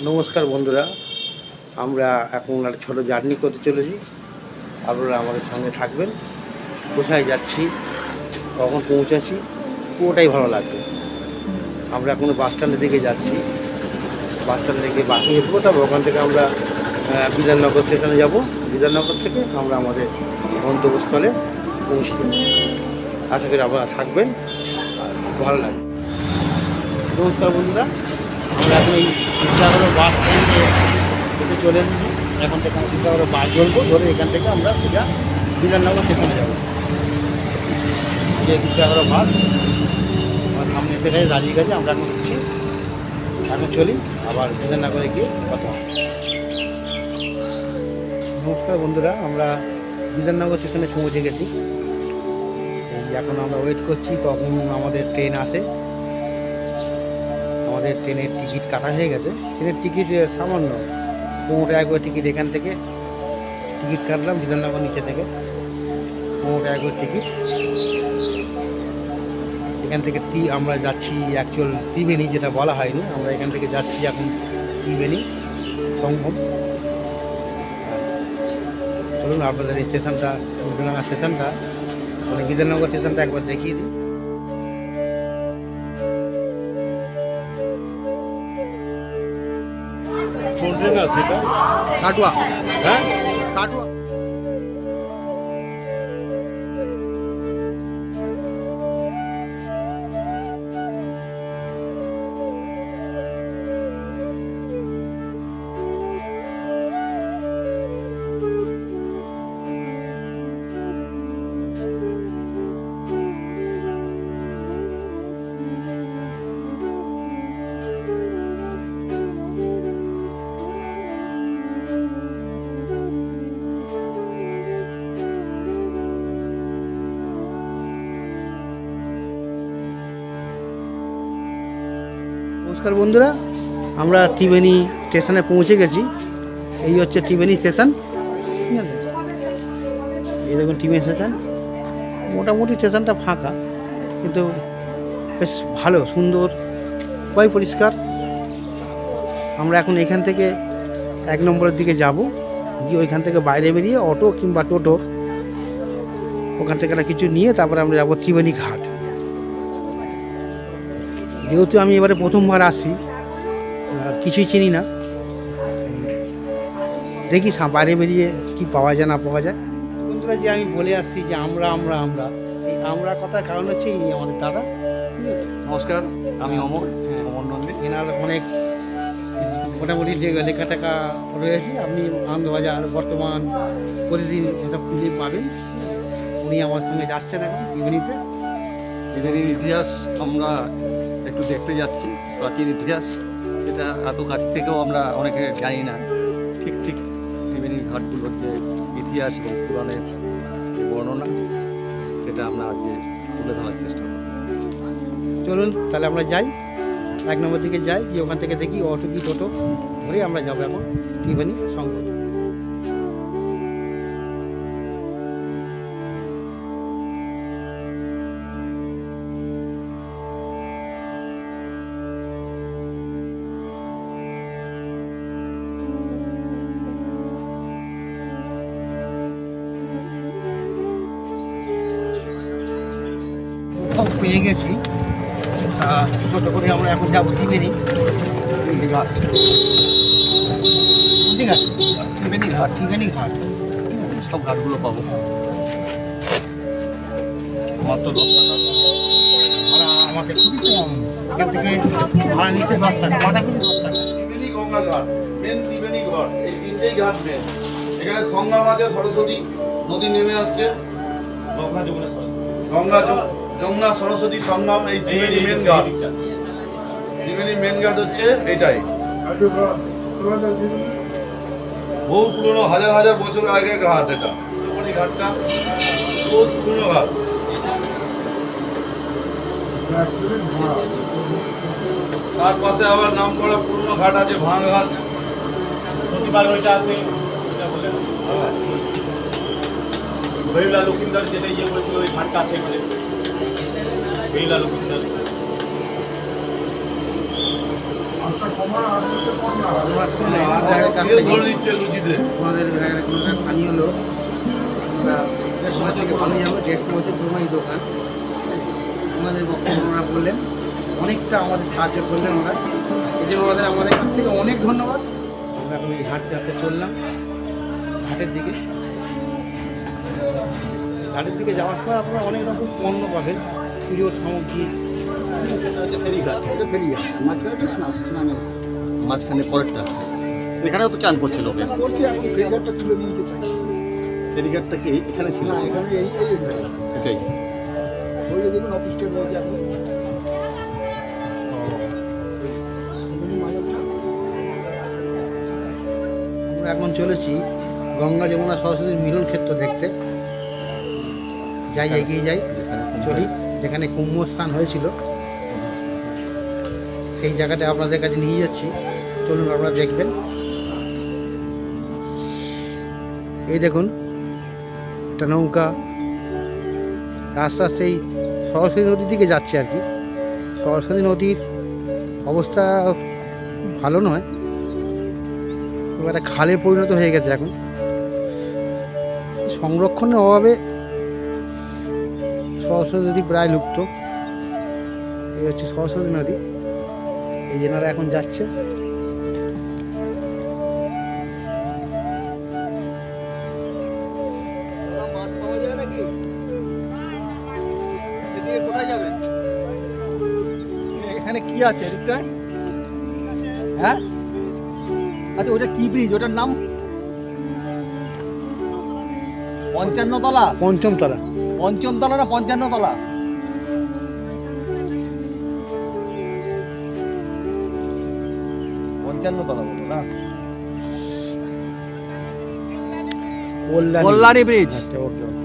নমস্কার বন্ধুরা, আমরা এখন একটা ছোটো জার্নি করতে চলেছি। আপনারা আমাদের সঙ্গে থাকবেন। কোথায় যাচ্ছি, কখন পৌঁছাচ্ছি, পুরোটাই ভালো লাগবে। আমরা এখন বাস স্ট্যান্ডের দিকে যাচ্ছি। বাস স্ট্যান্ড থেকে বাসে উঠবো, তারপর ওখান থেকে আমরা বিধাননগর স্টেশনে যাব। বিধাননগর থেকে আমরা আমাদের গন্তব্যস্থলে পৌঁছে যাব। আশা করি আপনারা থাকবেন, আর ভালো লাগবে। নমস্কার বন্ধুরা, আমরা এখন এই চিন্তাগড় বাস স্ট্যান্ডে এসে চলে এসেছি। এখন থেকে আমরা চিন্তাগড় বাস ধরবো, ধরে এখান থেকে আমরা সোজা বিধাননগর স্টেশনে যাবো। যে চিন্তাগড় বাস আমার সামনে এসে গেছে, দাঁড়িয়ে গেছে। আমরা এখন উঠছি, এখন চলি আবার বিধাননগরে গিয়ে কথা হবে। নমস্কার বন্ধুরা, আমরা বিধাননগর স্টেশনে পৌঁছে গেছি। এখন আমরা ওয়েট করছি কখন আমাদের ট্রেন আসে। আমাদের ট্রেনের টিকিট কাটা হয়ে গেছে। ট্রেনের টিকিট সামান্য 15 টাকা করে টিকিট। এখান থেকে টিকিট কাটলাম বিধাননগর নিচে থেকে, 15 টাকা করে টিকিট। এখান থেকে আমরা যাচ্ছি অ্যাকচুয়াল ত্রিবেণী, যেটা বলা হয়নি। আমরা এখান থেকে যাচ্ছি এখন ত্রিবেণী সঙ্গম। চলুন আপনাদের এই স্টেশনটা, বিধাননগর স্টেশনটা, মানে বিধাননগর স্টেশনটা একবার দেখিয়ে দিই। কোন ট্রেন আছে এটা? কাটুয়া, হ্যাঁ, কাটুয়া। নমস্কার বন্ধুরা, আমরা ত্রিবেণী স্টেশনে পৌঁছে গেছি। এই হচ্ছে ত্রিবেণী স্টেশন, ঠিক আছে? এই দেখুন ত্রিবেণী স্টেশন। মোটামুটি স্টেশনটা ফাঁকা, কিন্তু বেশ ভালো, সুন্দর, খুবই পরিষ্কার। আমরা এখন এখান থেকে 1 নম্বরের দিকে যাব, গিয়ে ওইখান থেকে বাইরে বেরিয়ে অটো কিংবা টোটো ওখান থেকে কিছু নিয়ে তারপরে আমরা যাবো ত্রিবেণী ঘাট। যেহেতু আমি এবারে প্রথমবার আসছি, কিছুই চিনি না, দেখি বাইরে বেরিয়ে কি পাওয়া যায় না পাওয়া যায়। বন্ধুরা, যে আমি বলে আসছি যে আমরা এই আমরা কথার কারণ হচ্ছে এই আমাদের দাদা। নমস্কার, আমি অমর নন্দী। এনার অনেক মোটামুটি লেখা টেখা রয়েছে। আপনি আনন্দবাজার, বর্তমান, প্রতিদিন এসব ফিল্ম পাবেন। উনি আমার সঙ্গে যাচ্ছেন এখন ত্রিবেণীতে। ত্রিবেণীর ইতিহাস আমরা একটু দেখতে যাচ্ছি, প্রাচীন ইতিহাস। এটা এত কাছ থেকেও আমরা অনেকে জানি না। ঠিক ত্রিবেণীর ঘাটগুলোর যে ইতিহাস এবং পুরাণের বর্ণনা, সেটা আমরা আজকে তুলে ধরার চেষ্টা করব। চলুন তাহলে আমরা যাই, 1 নম্বর দিকে যাই, গিয়ে ওখান থেকে দেখি অটো কি টোটো ধরে আমরা যাবো এখন ত্রিবেণী সঙ্গম। পেয়ে গেছি, টোটো করে আমরা এখন যাবো ত্রিবেণী ঘাট। ঠিক আছে, ত্রিবেণী ঘাট সব ঘাটগুলো পাবো মাত্র 10 টাকা ভাড়া। আমাকে খুবই কম, এখান থেকে ভাড়া নিচ্ছে 10 টাকা, ভাড়া কিন্তু 10 টাকা। ত্রিবেণী গঙ্গা ঘাট, মেন ত্রিবেণী ঘাট, এই তিনটেই ঘাট মেন। এখানে সঙ্গম আছে, সরস্বতী নদী নেমে আসছে। গঙ্গা যমুনা সরস্বতী সঙ্গম, এই ত্রিবেণী মেন ঘাট। ত্রিবেণী মেন ঘাট হচ্ছে এটাই। বহু পুরনো, হাজার বছর আগের ঘাট এটা। ত্রিবেণী ঘাটটা বহুত পুরনো ঘাট। তার পাশে আবার নাম করা পুরনো ঘাট আছে, ভাঙা ঘাট। আছে বেহুলা লক্ষিন্দর, যেটা ইয়ে করেছিল, ওই ঘাটটা আছে এখানে, বেহুলা লক্ষিন্দর। আপনারা শুনলেন ওনাদের কাছ কেউ থেকে, ধরে নিচ্ছে লুচিতে। ওনাদের এখানকার স্থানীয় লোক, আমরা ওনার থেকে ভালো যাবো, 150 বছর পুরনো এই দোকান। ওনাদের বক্তব্য ওনারা বললেন, অনেকটা আমাদের সাহায্য করলেন ওরা, এই জন্য ওনাদের আমাদের কাছ থেকে অনেক ধন্যবাদ। আমরা এখন এই হাঁটতে হাঁটতে চললাম ঘাটের দিকে। ঘাটের দিকে যাওয়ার সময় আপনারা অনেক রকম পণ্য পাবেন, পুজোর সামগ্রী। ফেরিঘাট, এটা ফেরিঘাট, মাঝখানে স্নানের মাঝখানে পরেরটা, এখানেও তো চান করছে লোকে। করছি, এখন ফেরিঘাটটা তুলে নিয়ে যেতে চাই। ফেরিঘাটটা কি এখানে ছিল? না, এখানে এই এটাই। ওই যে দেখুন অফিসটা রয়েছে এখন। আমরা এখন চলেছি গঙ্গা যমুনা সরস্বতীর মিলন ক্ষেত্র দেখতে। যাই, এগিয়ে যাই, চলি। যেখানে কুম্ভ স্নান হয়েছিল সেই জায়গাটা আপনাদের কাছে নিয়ে যাচ্ছি, চলুন আপনারা দেখবেন। এই দেখুন একটা নৌকা আস্তে আস্তে এই সরস্বতী নদীর দিকে যাচ্ছে আর কি। সরস্বতী নদীর অবস্থা ভালো নয়, খুব একটা খালে পরিণত হয়ে গেছে এখন। সংরক্ষণের অভাবে সরস্বতী নদী প্রায় লুপ্ত। এই হচ্ছে সরস্বতী নদী, এই যেনারা এখন যাচ্ছে। মাছ পাওয়া যায় নাকি? এদিকে কোথায় যাবেন? এখানে কি আছে এদিকটায়? হ্যাঁ, আচ্ছা ওটা কি ব্রিজ? ওটার নাম 55 তলা। পঞ্চম তলা। 55 তলা না 55 তলা? পঞ্চান্ন তলা বলো না? কল্যাণী ব্রিজ। আচ্ছা, ওকে ওকে।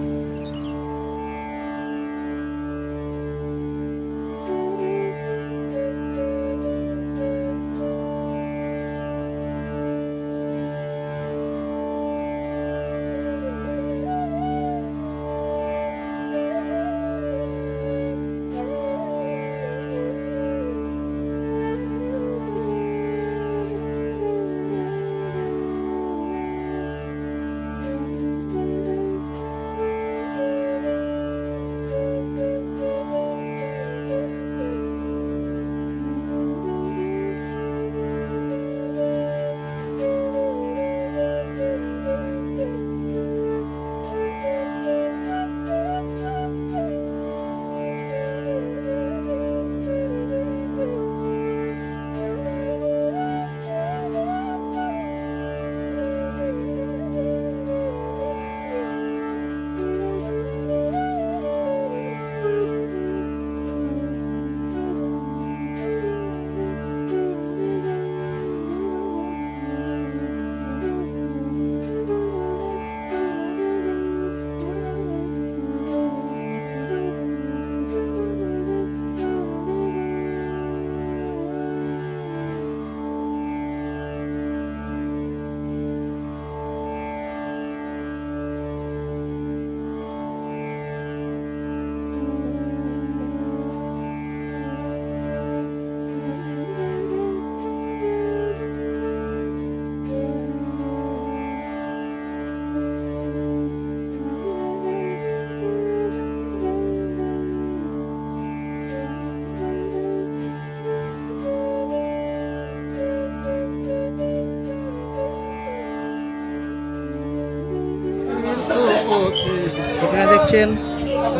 এখানে দেখছেন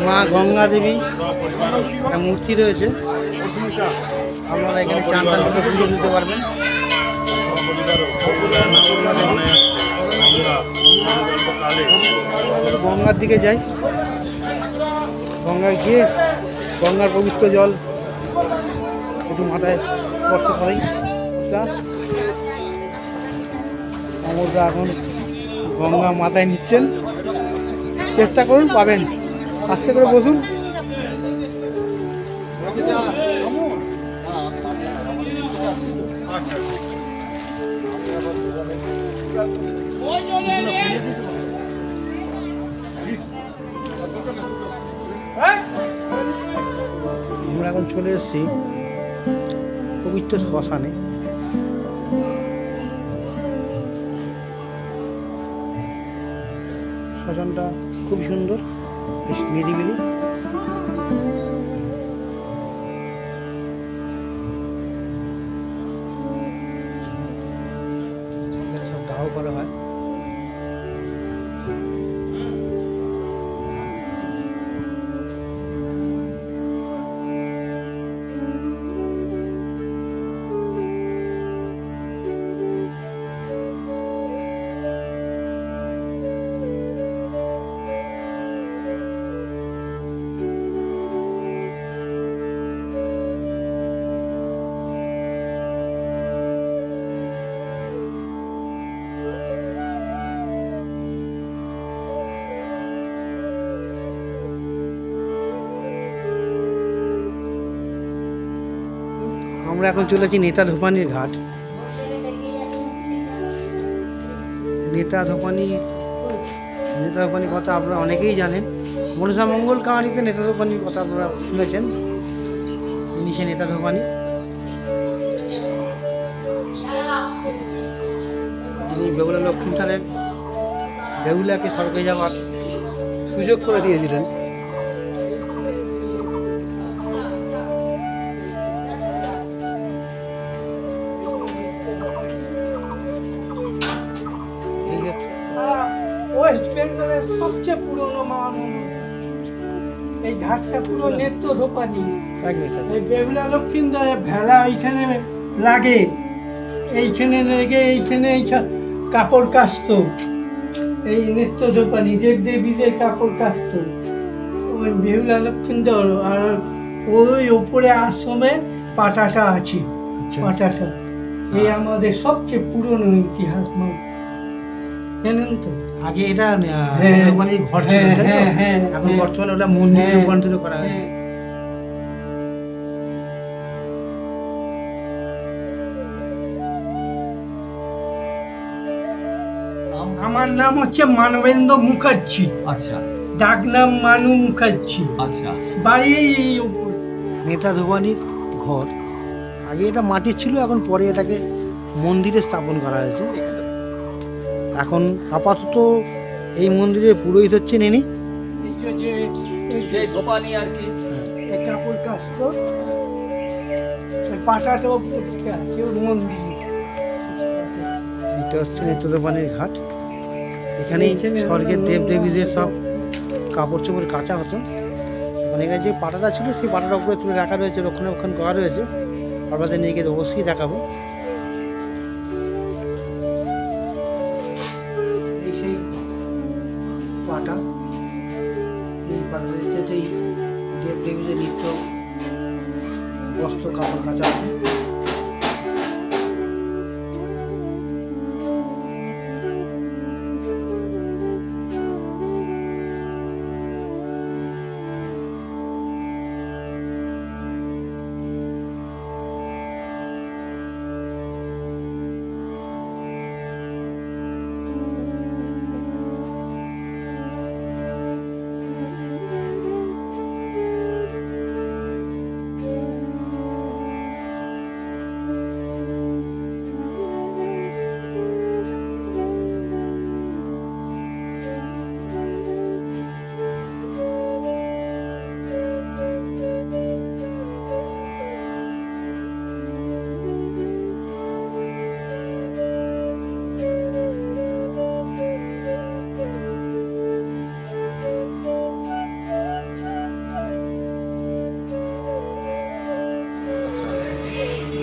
মা গঙ্গা দেবী একটা মূর্তি রয়েছে, আপনারা এখানে চান টান করে পুজো দিতে পারবেন। গঙ্গার দিকে যাই, গঙ্গায় গিয়ে গঙ্গার পবিত্র জল একটু মাথায় স্পর্শ করাই। আমরা এখন গঙ্গা মাথায় নিচ্ছেন, চেষ্টা করুন পাবেন। আস্তে করে বসুন। আমরা এখন চলে এসেছি পবিত্র শ্মশানে। প্রশাসনটা খুব সুন্দর, বেশ নিরিবিলি। এখানে সব দাহ করা হয়। আমরা এখন চলেছি নেতা ধোপানির ঘাট। নেতা ধোপানির কথা আপনারা অনেকেই জানেন। মনসা মঙ্গল কাহানিতে নেতা ধোপানির কথা আপনারা শুনেছেন। ইনি সে নেতা ধোপানি, যিনি বেহুলা লক্ষ্মীধরের বেহুলাকে স্বর্গে যাওয়ার সুযোগ করে দিয়েছিলেন। ওয়েস্ট বেঙ্গলের সবচেয়ে পুরনো মহানন্দা এই ঘাটটা পুরো নেত্য ধোপানি। এই বেহুলা লক্ষ্মীন্দরের ভেলা এইখানে লাগে, এইখানে লেগে এইখানে এই কাপড় কাচতো। এই নেত্য ধোপানি দেবদেবীদের কাপড় কাচতো ওই বেহুলা লক্ষ্মীন্দর। আর ওই ওপরে আশ্রমে পাটাটা আছে, পাটাটা এই আমাদের সবচেয়ে পুরনো ইতিহাস জানেন তো। আগে এটা ধোপানির ঘর ছিল, তাই তো? এখন বর্তমানে ওটা মন্দিরে রূপান্তরিত করা হয়। আমার নাম হচ্ছে মানবেন্দ্র মুখার্জি, আচ্ছা ডাক নাম মানু মুখার্জি, আচ্ছা। বাড়ি এই উপর। নেতা ধোপানির ঘর আগে এটা মাটির ছিল, এখন পরে এটাকে মন্দিরে স্থাপন করা হয়েছে। এখন আপাতত এই মন্দিরের পুরোহিত হচ্ছেন ইনি। যে ধোপানি আর কি, এই কাপড় কাচতো, পাটাটাও পড়তে আছে ওর মন্দির। এটা হচ্ছে নেতা ধোপানির ঘাট। এখানেই স্বর্গের দেব দেবীদের সব কাপড় চোপড় কাচা হতো। এখন এখানে যে পাটাটা ছিল সেই পাটাটা উপরে তুলে রাখা রয়েছে, রক্ষণাবেক্ষণ করা রয়েছে। আপনাদের নিয়ে গিয়ে অবশ্যই দেখাবো। এই সেই পাটা, এই পাটাটা যেই দেব দেবীদের নিত্য বস্ত্র কাপড় কাচা আছে।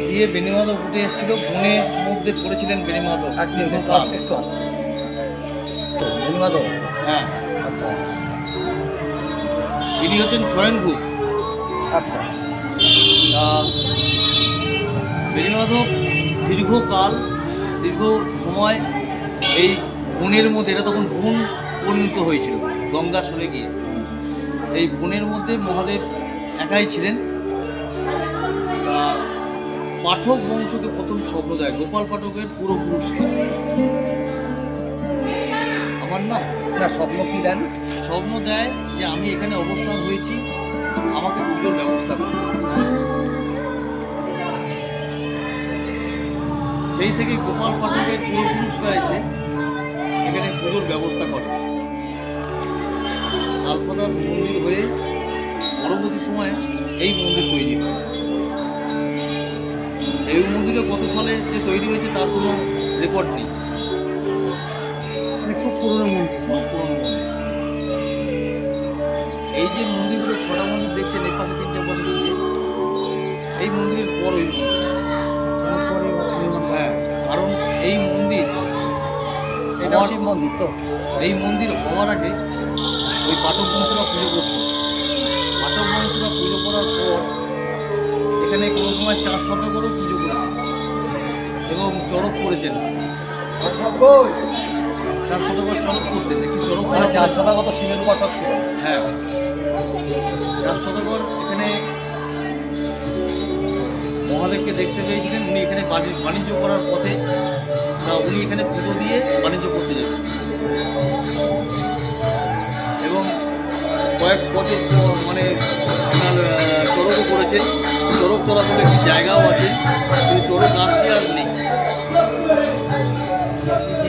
দিয়ে বেণীমাধব উঠে এসেছিল, বনের মধ্যে পড়েছিলেন বেণীমাধব। একটু আসতে বেণীমাধব, হ্যাঁ, আচ্ছা ইনি হচ্ছেন স্বয়ংভূ। আচ্ছা। বেণীমাধব দীর্ঘ সময় এই বনের মধ্যে, এটা তখন বন পরিণত হয়েছিল গঙ্গা সরে গিয়ে। এই বনের মধ্যে মহাদেব একাই ছিলেন। পাঠক বংশকে প্রথম স্বপ্ন দেয়, গোপাল পাঠকের পূর্বপুরুষকে। আমার নাম না, স্বপ্ন কি দেন? স্বপ্ন দেয় যে আমি এখানে অবস্থান হয়েছি, আমাকে পুজোর ব্যবস্থা করো। সেই থেকে গোপাল পাঠকের পূর্বপুরুষরা এসে এখানে পুজোর ব্যবস্থা করে। তালপাতার মন্দির হয়ে পরবর্তী সময়ে এই মন্দির তৈরি হয়। এই মন্দিরে কত সালে যে তৈরি হয়েছে তার কোনো রেকর্ড নেই। মানে খুব পুরনো মন্দির। খুব পুরনো মন্দির। এই যে মন্দিরগুলো 6টা মন্দির দেখছেন, এই পাশে 3টে বছর দিয়ে এই মন্দিরের পর ওই মন্দির। হ্যাঁ, কারণ এই মন্দির এটা শিব মন্দির তো। এই মন্দির হওয়ার আগে ওই পাঠক বংশরা পুজো করত। পাঠক বংশরা পুজো করার পর এখানে কোনো সময় 4 শতকেরও পুজো করেছে এবং চড়ক করেছেন। 4 শতকের চড়ক করতেন, একটি চড়ক মানে করা 4 শতাগত শিবের উপাসক ছিল। হ্যাঁ, 4 শতকর এখানে মহাদেবকে দেখতে পেয়েছিলেন। উনি এখানে বাণিজ্য করার পথে উনি এখানে পুজো দিয়ে বাণিজ্য করতে যাচ্ছেন এবং কয়েক বছর মানে আপনার চড়কও করেছেন। চড়ক তলা বলে একটি জায়গাও আছে, কিন্তু চড়ক আসছে আর নেই।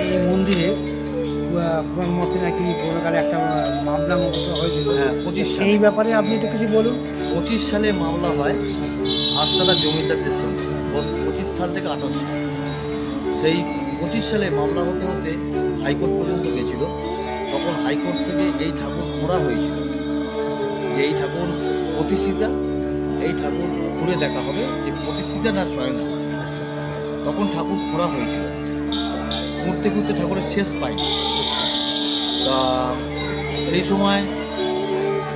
এই মন্দিরে পুরাণ মতে নাকি পুরোকালে একটা মামলা মতো হয়েছিল। হ্যাঁ, 25 সালে। সেই ব্যাপারে আপনি একটু কিছু বলুন। 25 সালে মামলা হয় হাসতলা জমিদারদের সঙ্গে। 25 সাল থেকে 28 সাল। সেই 25 সালে মামলা হতে হতে হাইকোর্ট পর্যন্ত গেছিল। তখন হাইকোর্ট থেকে এই ঠাকুর খোঁড়া হয়েছিল যে এই ঠাকুর প্রতিষ্ঠিতা, এই ঠাকুর ঘুরে দেখা হবে যে প্রতিষ্ঠিতা না স্বয়ং। তখন ঠাকুর খোঁড়া হয়েছিল। ঘুরতে ঘুরতে ঠাকুরের শেষ পায়নি। তা সেই সময়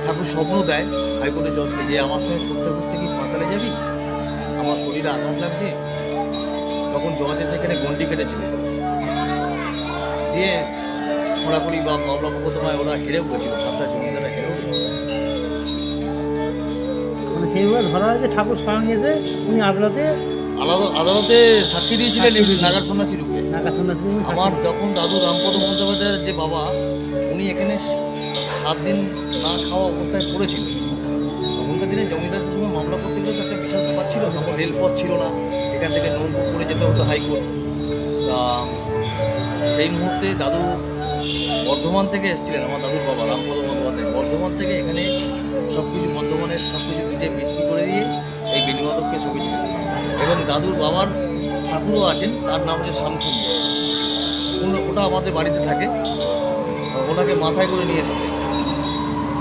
ঠাকুর স্বপ্ন দেয় হাইকোর্টের জজকে যে আমার সঙ্গে ঘুরতে ঘুরতে কি পাতালে যাবি, আমার শরীরে আঘাত লাগছে। তখন জজ সেখানে গন্ডি কেটেছিল, দিয়ে খোঁড়াখুড়ি বা মামলা মোকদ্দমায় ওরা হেরেও গেছিল। হাসতলা জমিদাররা হেরেও গেছিল। মানে সেইভাবে ধরা হয়েছে ঠাকুর স্বয়ং এসে উনি আদালতে সাক্ষী দিয়েছিলেন নাগার সন্ন্যাসী রূপে। সন্ন্যাসী আমার যখন দাদু রামপদ বন্দ্যোপাধ্যায়ের যে বাবা, উনি এখানে 7 দিন না খাওয়া অবস্থায় পড়েছিল। তখনকার দিনে জমিদারদের সঙ্গে মামলা করতে গেলে তো একটা বিশাল ব্যাপার ছিল। তখন রেলপথ ছিল না, এখান থেকে নৌকো করে যেতে হতো হাইকোর্ট। তা সেই মুহূর্তে দাদু বর্ধমান থেকে এসেছিলেন। আমার দাদুর বাবা রামপদ বন্দ্যোপাধ্যায় বর্ধমান থেকে এখানে সব কিছু বর্ধমানের সব কিছু পিঠে বিক্রি করে দিয়ে এই বেণুমাধবকে ছবিছিলেন। এবং দাদুর বাবার ঠাকুরও আছেন, তার নাম হচ্ছে শামসুন্দর। ওটা আমাদের বাড়িতে থাকে। ওনাকে মাথায় করে নিয়ে এসেছে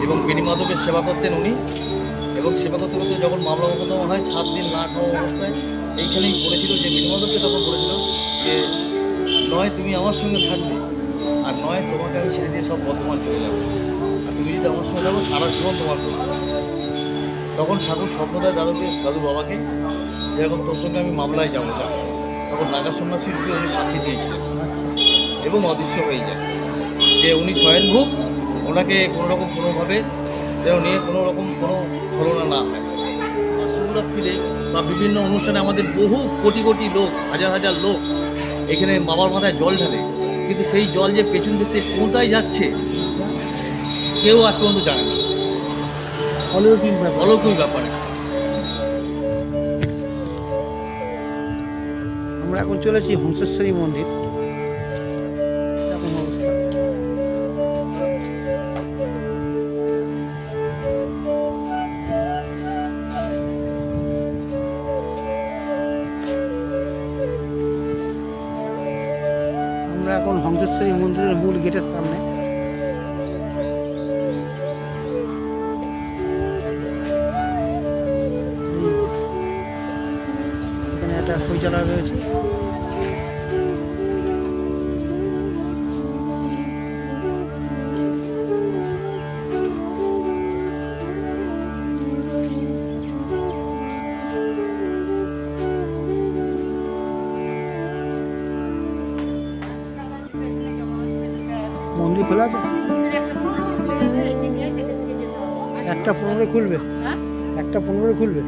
এবং বেণীমাধবের সেবা করতেন উনি। এবং সেবা করতে করতে যখন মামলা মোকদ্দমা হয় 7 দিন না খাওয়া অবস্থায় এইখানেই বলেছিল যে বেণীমাধবকে তখন বলেছিল যে নয় তুমি আমার সঙ্গে থাকবে, আর নয় তোমাকে আমি ছেড়ে দিয়ে সব বর্ধমান চলে যাবো। আর তুমি যদি আমার সঙ্গে যাবো সারা জীবন তোমার করবো। তখন ঠাকুর স্বপ্ন দেয় দাদুর বাবাকে, যেরকম তোর সঙ্গে আমি মামলায় যাবো যা। তখন নাগা সন্ন্যাসী রূপে উনি সাক্ষী দিয়েছিলেন এবং অদৃশ্য হয়ে যায় যে উনি স্বয়ংভূত। ওনাকে কোনোরকম কোনোভাবে যেন নিয়ে কোনোরকম কোনো ছলনা না হয়। আর শিবরাত্রিতে বা বিভিন্ন অনুষ্ঠানে আমাদের বহু কোটি কোটি লোক, হাজার হাজার লোক এখানে বাবার মাথায় জল ঢালে, কিন্তু সেই জল যে পেছন দিক থেকে কোথায় যাচ্ছে কেউ আজ পর্যন্ত জানে না। অলৌকিক ব্যাপারে আমরা এখন চলেছি হংসেশ্বরী মন্দির। এরকম অবস্থা। আমরা এখন হংসেশ্বরী মন্দিরের মূল গেটের সামনে। এখানে একটা শৌচালয় রয়েছে। মন্দির খোলা আছে? একটা 15 খুলবে, একটা 15 খুলবে।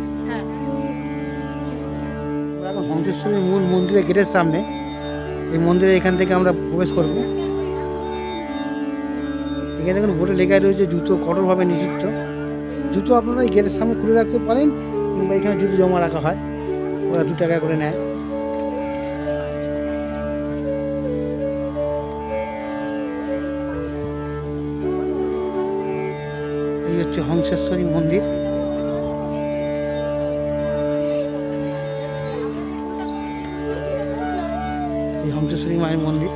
আমরা এখন হংসেশ্বরী মূল মন্দিরের গেটের সামনে। এই মন্দিরে এখান থেকে আমরা প্রবেশ করব। এখানে দেখুন বোর্ডে লেখা রয়েছে জুতো কঠোরভাবে নিষিদ্ধ। জুতো আপনারা এই গেটের সামনে খুলে রাখতে পারেন, কিংবা এখানে জুতো জমা রাখা হয়, ওরা 2 টাকা করে নেয়। এই হচ্ছে হংসেশ্বরী মন্দির। এই হংসেশ্বরী মায়ের মন্দির।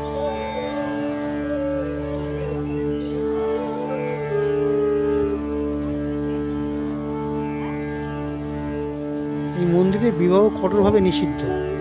এই মন্দিরে বিবাহ কঠোরভাবে নিষিদ্ধ।